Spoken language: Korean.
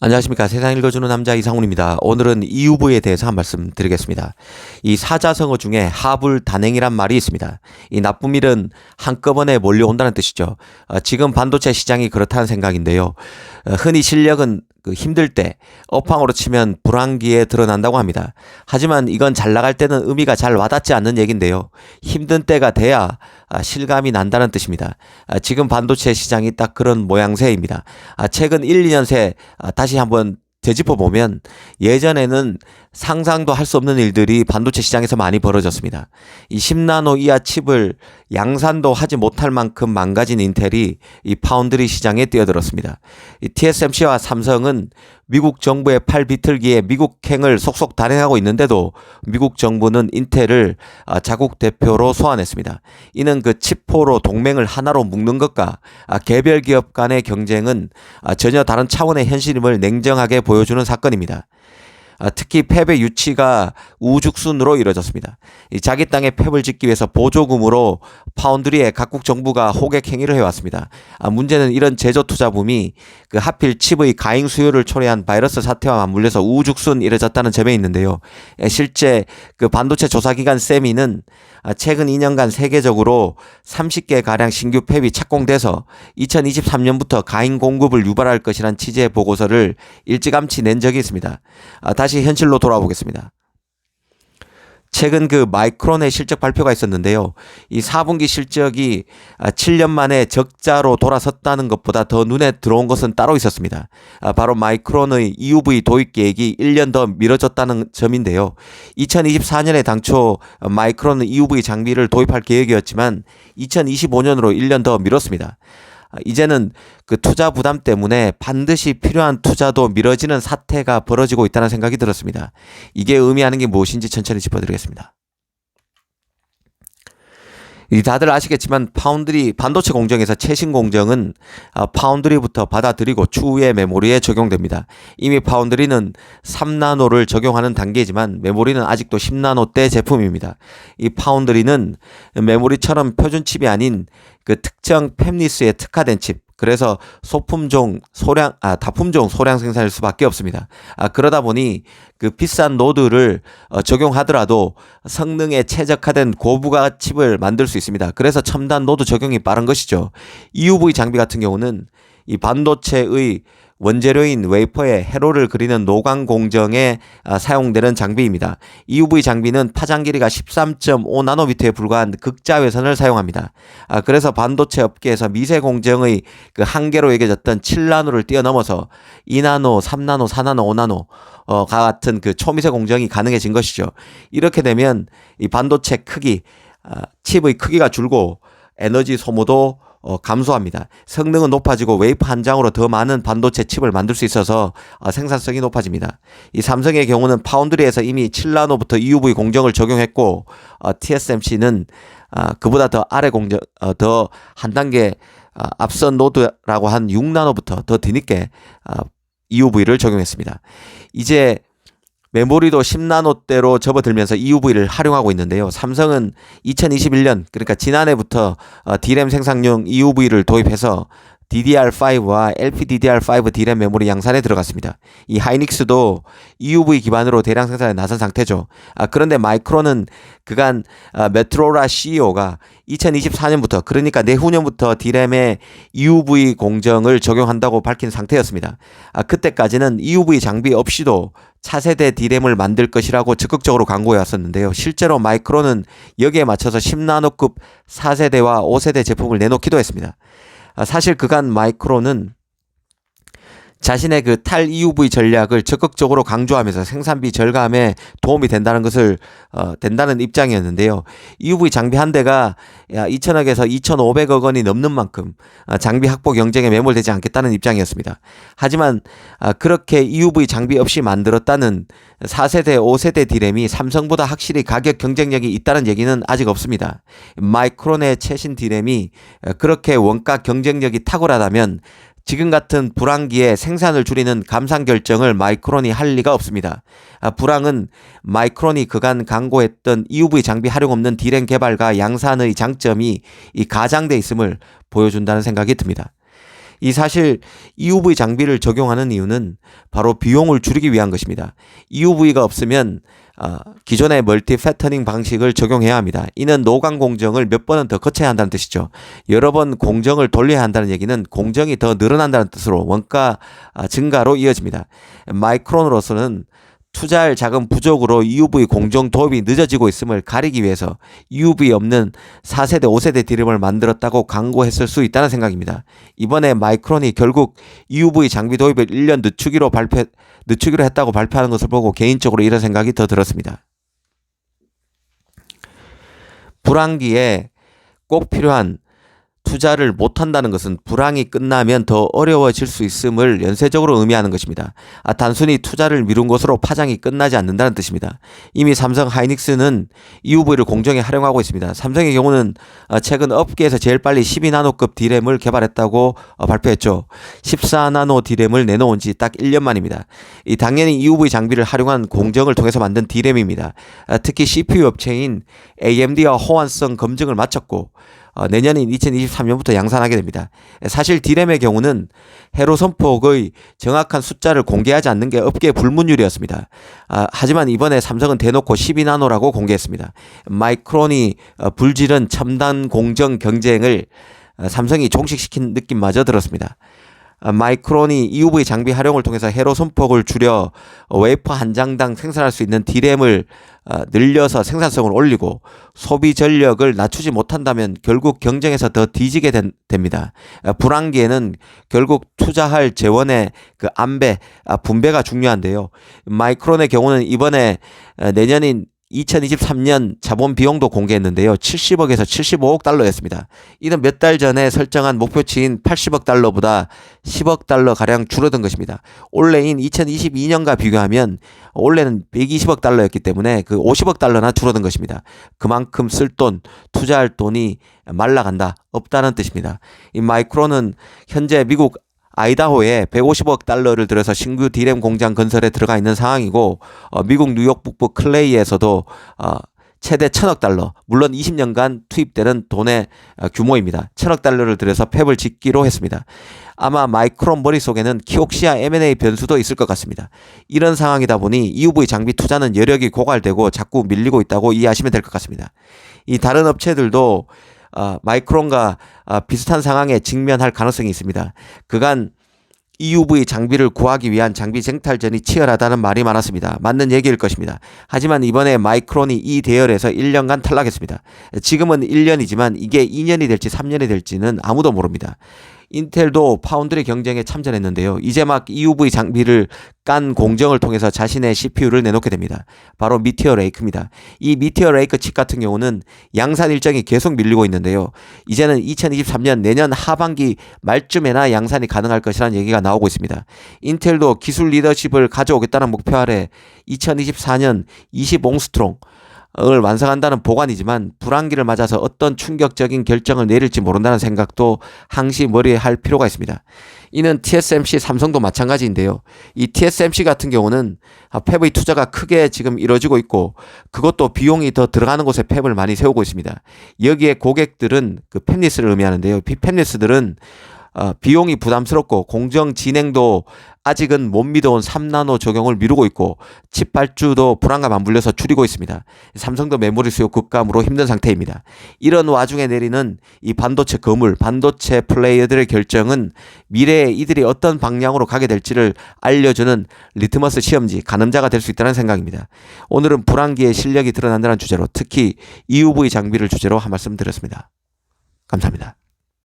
안녕하십니까. 세상 읽어주는 남자 이상훈입니다. 오늘은 EUV에 대해서 한 말씀 드리겠습니다. 이 사자성어 중에 하불단행이란 말이 있습니다. 이 나쁜 일은 한꺼번에 몰려온다는 뜻이죠. 지금 반도체 시장이 그렇다는 생각인데요. 흔히 실력은 힘들 때 업황으로 치면 불황기에 드러난다고 합니다. 하지만 이건 잘 나갈 때는 의미가 잘 와닿지 않는 얘기인데요. 힘든 때가 돼야 실감이 난다는 뜻입니다. 지금 반도체 시장이 딱 그런 모양새입니다. 최근 1, 2년 새 다시 한번 되짚어 보면 예전에는 상상도 할 수 없는 일들이 반도체 시장에서 많이 벌어졌습니다. 이 10나노 이하 칩을 양산도 하지 못할 만큼 망가진 인텔이 이 파운드리 시장에 뛰어들었습니다. 이 TSMC와 삼성은 미국 정부의 팔 비틀기에 미국행을 속속 단행하고 있는데도 미국 정부는 인텔을 자국 대표로 소환했습니다. 이는 그 칩포로 동맹을 하나로 묶는 것과 개별 기업 간의 경쟁은 전혀 다른 차원의 현실임을 냉정하게 보여주는 사건입니다. 특히 팹의 유치가 우죽순으로 이루어졌습니다. 자기 땅에 팹을 짓기 위해서 보조금으로 파운드리에 각국 정부가 호객 행위를 해왔습니다. 문제는 이런 제조 투자 붐이 하필 칩의 가행 수요를 초래한 바이러스 사태와 맞물려서 우죽순 이뤄졌다는 점에 있는데요. 실제 반도체 조사기관 세미는 최근 2년간 세계적으로 30개 가량 신규 팹이 착공돼서 2023년부터 가행 공급을 유발할 것이란 취지의 보고서를 일찌감치 낸 적이 있습니다. 다시 현실로 돌아와 보겠습니다. 최근 마이크론의 실적 발표가 있었는데요. 이 4분기 실적이 7년 만에 적자로 돌아섰다는 것보다 더 눈에 들어온 것은 따로 있었습니다. 바로 마이크론의 EUV 도입 계획이 1년 더 미뤄졌다는 점인데요. 2024년에 당초 마이크론은 EUV 장비를 도입할 계획이었지만 2025년으로 1년 더 미뤘습니다. 이제는 투자 부담 때문에 반드시 필요한 투자도 미뤄지는 사태가 벌어지고 있다는 생각이 들었습니다. 이게 의미하는 게 무엇인지 천천히 짚어드리겠습니다. 다들 아시겠지만 반도체 공정에서 최신 공정은 파운드리부터 받아들이고 추후에 메모리에 적용됩니다. 이미 파운드리는 3나노를 적용하는 단계이지만 메모리는 아직도 10나노대 제품입니다. 이 파운드리는 메모리처럼 표준 칩이 아닌 특정 팹리스에 특화된 칩, 그래서 다품종 소량 생산일 수밖에 없습니다. 그러다 보니 비싼 노드를 적용하더라도 성능에 최적화된 고부가 칩을 만들 수 있습니다. 그래서 첨단 노드 적용이 빠른 것이죠. EUV 장비 같은 경우는 이 반도체의 원재료인 웨이퍼에 회로를 그리는 노광 공정에 사용되는 장비입니다. EUV 장비는 파장 길이가 13.5나노미터에 불과한 극자외선을 사용합니다. 그래서 반도체 업계에서 미세 공정의 한계로 여겨졌던 7나노를 뛰어넘어서 2나노, 3나노, 4나노, 5나노 같은 초미세 공정이 가능해진 것이죠. 이렇게 되면 이 반도체 크기, 칩의 크기가 줄고 에너지 소모도 감소합니다. 성능은 높아지고 웨이퍼 한 장으로 더 많은 반도체 칩을 만들 수 있어서 생산성이 높아집니다. 이 삼성의 경우는 파운드리에서 이미 7나노부터 EUV 공정을 적용했고 TSMC는 그보다 더 아래 공정, 더 한 단계 앞선 노드라고 한 6나노부터 더 뒤늦게 EUV를 적용했습니다. 이제 메모리도 10나노대로 접어들면서 EUV를 활용하고 있는데요. 삼성은 2021년, 그러니까 지난해부터 D램 생산용 EUV를 도입해서 DDR5와 LPDDR5 D램 메모리 양산에 들어갔습니다. 이 하이닉스도 EUV 기반으로 대량 생산에 나선 상태죠. 그런데 마이크론은 그간 메트로라 CEO가 2024년부터, 그러니까 내후년부터 D램에 EUV 공정을 적용한다고 밝힌 상태였습니다. 그때까지는 EUV 장비 없이도 차세대 D램을 만들 것이라고 적극적으로 광고해 왔었는데요. 실제로 마이크론은 여기에 맞춰서 10나노급 4세대와 5세대 제품을 내놓기도 했습니다. 사실 그간 마이크론은 자신의 탈 EUV 전략을 적극적으로 강조하면서 생산비 절감에 도움이 된다는 입장이었는데요. EUV 장비 한 대가 2천억에서 2,500억 원이 넘는 만큼 장비 확보 경쟁에 매몰되지 않겠다는 입장이었습니다. 하지만 그렇게 EUV 장비 없이 만들었다는 4세대, 5세대 D램이 삼성보다 확실히 가격 경쟁력이 있다는 얘기는 아직 없습니다. 마이크론의 최신 D램이 그렇게 원가 경쟁력이 탁월하다면 지금 같은 불황기에 생산을 줄이는 감산 결정을 마이크론이 할 리가 없습니다. 불황은 마이크론이 그간 강구했던 EUV 장비 활용 없는 D램 개발과 양산의 장점이 가장돼 있음을 보여준다는 생각이 듭니다. 사실 EUV 장비를 적용하는 이유는 바로 비용을 줄이기 위한 것입니다. EUV가 없으면 기존의 멀티 패터닝 방식을 적용해야 합니다. 이는 노광 공정을 몇 번은 더 거쳐야 한다는 뜻이죠. 여러 번 공정을 돌려야 한다는 얘기는 공정이 더 늘어난다는 뜻으로 원가 증가로 이어집니다. 마이크론으로서는 투자할 자금 부족으로 EUV 공정 도입이 늦어지고 있음을 가리기 위해서 EUV 없는 4세대, 5세대 디램을 만들었다고 광고했을 수 있다는 생각입니다. 이번에 마이크론이 결국 EUV 장비 도입을 1년 늦추기로 했다고 발표하는 것을 보고 개인적으로 이런 생각이 더 들었습니다. 불황기에 꼭 필요한 투자를 못한다는 것은 불황이 끝나면 더 어려워질 수 있음을 연쇄적으로 의미하는 것입니다. 단순히 투자를 미룬 것으로 파장이 끝나지 않는다는 뜻입니다. 이미 삼성 하이닉스는 EUV를 공정에 활용하고 있습니다. 삼성의 경우는 최근 업계에서 제일 빨리 12나노급 D램을 개발했다고 발표했죠. 14나노 D램을 내놓은 지 딱 1년 만입니다. 당연히 EUV 장비를 활용한 공정을 통해서 만든 D램입니다. 특히 CPU 업체인 AMD와 호환성 검증을 마쳤고 내년인 2023년부터 양산하게 됩니다. 사실 D램의 경우는 회로 선폭의 정확한 숫자를 공개하지 않는 게 업계의 불문율이었습니다. 하지만 이번에 삼성은 대놓고 12나노라고 공개했습니다. 마이크론이 불지른 첨단 공정 경쟁을 삼성이 종식시킨 느낌마저 들었습니다. 마이크론이 EUV 장비 활용을 통해서 회로 선폭을 줄여 웨이퍼 한 장당 생산할 수 있는 D램을 늘려서 생산성을 올리고 소비 전력을 낮추지 못한다면 결국 경쟁에서 더 뒤지게 됩니다. 불황기에는 결국 투자할 재원의 그 안배, 분배가 중요한데요. 마이크론의 경우는 이번에 내년인 2023년 자본 비용도 공개했는데요. 70억에서 75억 달러였습니다. 이는 몇 달 전에 설정한 목표치인 80억 달러보다 10억 달러 가량 줄어든 것입니다. 올해인 2022년과 비교하면 올해는 120억 달러였기 때문에 그 50억 달러나 줄어든 것입니다. 그만큼 쓸 돈, 투자할 돈이 말라간다, 없다는 뜻입니다. 이 마이크론은 현재 미국 아이다호에 150억 달러를 들여서 신규 D램 공장 건설에 들어가 있는 상황이고 미국 뉴욕 북부 클레이에서도 최대 1,000억 달러, 물론 20년간 투입되는 돈의 규모입니다. 1,000억 달러를 들여서 팹을 짓기로 했습니다. 아마 마이크론 머릿속에는 키옥시아 M&A 변수도 있을 것 같습니다. 이런 상황이다 보니 EUV 장비 투자는 여력이 고갈되고 자꾸 밀리고 있다고 이해하시면 될 것 같습니다. 이 다른 업체들도 마이크론과 비슷한 상황에 직면할 가능성이 있습니다. 그간 EUV 장비를 구하기 위한 장비 쟁탈전이 치열하다는 말이 많았습니다. 맞는 얘기일 것입니다. 하지만 이번에 마이크론이 이 대열에서 1년간 탈락했습니다. 지금은 1년이지만 이게 2년이 될지 3년이 될지는 아무도 모릅니다. 인텔도 파운드리 경쟁에 참전했는데요. 이제 막 EUV 장비를 깐 공정을 통해서 자신의 CPU를 내놓게 됩니다. 바로 미티어 레이크입니다. 이 미티어 레이크 칩 같은 경우는 양산 일정이 계속 밀리고 있는데요. 이제는 2023년 내년 하반기 말쯤에나 양산이 가능할 것이라는 얘기가 나오고 있습니다. 인텔도 기술 리더십을 가져오겠다는 목표 아래 2024년 20옹스트롱 을 완성한다는 보관이지만 불황기를 맞아서 어떤 충격적인 결정을 내릴지 모른다는 생각도 항시 머리에 할 필요가 있습니다. 이는 TSMC, 삼성도 마찬가지인데요. 이 TSMC 같은 경우는 팹의 투자가 크게 지금 이루어지고 있고 그것도 비용이 더 들어가는 곳에 팹을 많이 세우고 있습니다. 여기에 고객들은 그 팹리스를 의미하는데요. 팹리스들은 비용이 부담스럽고 공정 진행도 아직은 못 믿어온 3나노 적용을 미루고 있고 칩 발주도 불안감 안 불려서 줄이고 있습니다. 삼성도 메모리 수요 급감으로 힘든 상태입니다. 이런 와중에 내리는 이 반도체 거물, 반도체 플레이어들의 결정은 미래에 이들이 어떤 방향으로 가게 될지를 알려주는 리트머스 시험지, 가늠자가 될 수 있다는 생각입니다. 오늘은 불황기의 실력이 드러난다는 주제로 특히 EUV 장비를 주제로 한 말씀 드렸습니다. 감사합니다.